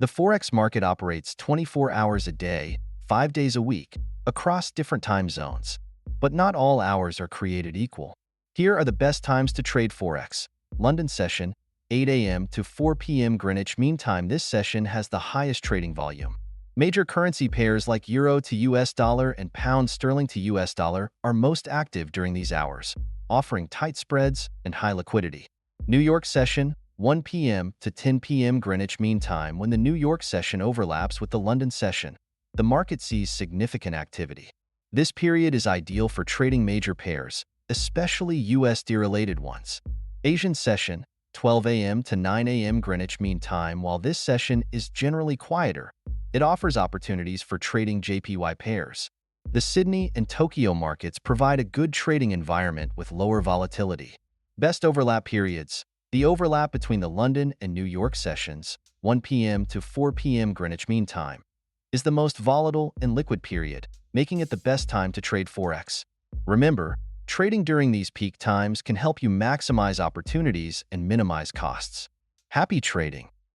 The Forex market operates 24 hours a day, 5 days a week, across different time zones. But not all hours are created equal. Here are the best times to trade Forex. London session, 8 a.m. to 4 p.m. Greenwich Mean Time. This session has the highest trading volume. Major currency pairs like Euro to US dollar and Pound sterling to US dollar are most active during these hours, offering tight spreads and high liquidity. New York session, 1 p.m. to 10 p.m. Greenwich Mean Time. When the New York session overlaps with the London session, the market sees significant activity. This period is ideal for trading major pairs, especially USD-related ones. Asian session, 12 a.m. to 9 a.m. Greenwich Mean Time. While this session is generally quieter, it offers opportunities for trading JPY pairs. The Sydney and Tokyo markets provide a good trading environment with lower volatility. Best overlap periods. The overlap between the London and New York sessions, 1 p.m. to 4 p.m. Greenwich Mean Time, is the most volatile and liquid period, making it the best time to trade Forex. Remember, trading during these peak times can help you maximize opportunities and minimize costs. Happy trading!